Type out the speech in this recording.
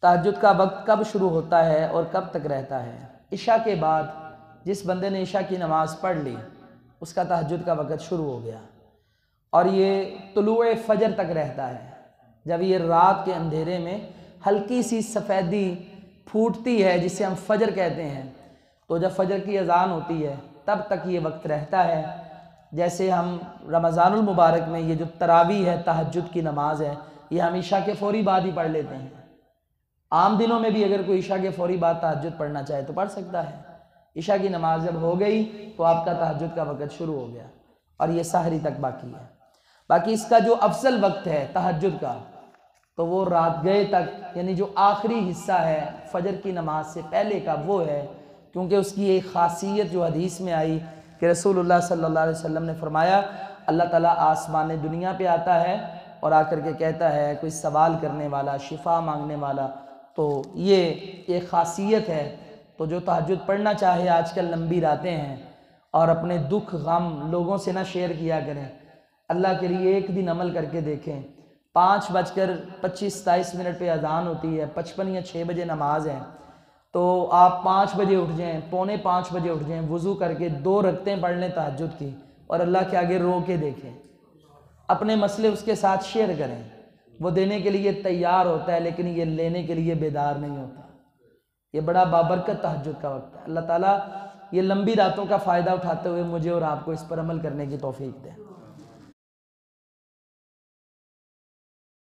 तहज्जुद का वक्त कब शुरू होता है और कब तक रहता है? इशा के बाद जिस बंदे ने इशा की नमाज़ पढ़ ली उसका तहज्जुद का वक्त शुरू हो गया और ये तुलुए फजर तक रहता है। जब ये रात के अंधेरे में हल्की सी सफ़ेदी फूटती है जिसे हम फजर कहते हैं, तो जब फजर की अजान होती है तब तक ये वक्त रहता है। जैसे हम रमज़ानुल मुबारक में ये जो तरावी है, तहज्जुद की नमाज़ है, ये हम इशा के फ़ौरी बाद ही पढ़ लेते हैं। आम दिनों में भी अगर कोई इशा के फ़ौरी बाद तहज्जुद पढ़ना चाहे तो पढ़ सकता है। इशा की नमाज जब हो गई तो आपका तहज्जुद का वक्त शुरू हो गया और ये सहरी तक बाकी है। बाकी इसका जो अफजल वक्त है तहज्जुद का, तो वो रात गए तक, यानी जो आखिरी हिस्सा है फजर की नमाज से पहले का, वो है। क्योंकि उसकी एक ख़ासियत जो हदीस में आई कि रसूलुल्लाह सल्लल्लाहु अलैहि वसल्लम ने फरमाया, अल्लाह ताला आसमान दुनिया पे आता है और आकर के कहता है कोई सवाल करने वाला, शिफा मांगने वाला। तो ये एक ख़ासियत है। तो जो तहज्जुद पढ़ना चाहे, आजकल लंबी रातें हैं और अपने दुख गम लोगों से ना शेयर किया करें, अल्लाह के लिए एक दिन अमल करके देखें। 5:25-27 पे अजान होती है, 55 या 6 बजे नमाज है, तो आप 5 बजे उठ जाएं, 4:45 बजे उठ जाएं, वज़ू करके 2 रकतें पढ़ लें तहज्जुद की और अल्लाह के आगे रो के देखें। अपने मसले उसके साथ शेयर करें। वो देने के लिए तैयार होता है लेकिन ये लेने के लिए बेदार नहीं होता। ये बड़ा बाबरकत तहज्जुद का वक्त है। अल्लाह ताला ये लंबी रातों का फ़ायदा उठाते हुए मुझे और आपको इस पर अमल करने की तौफीक दे।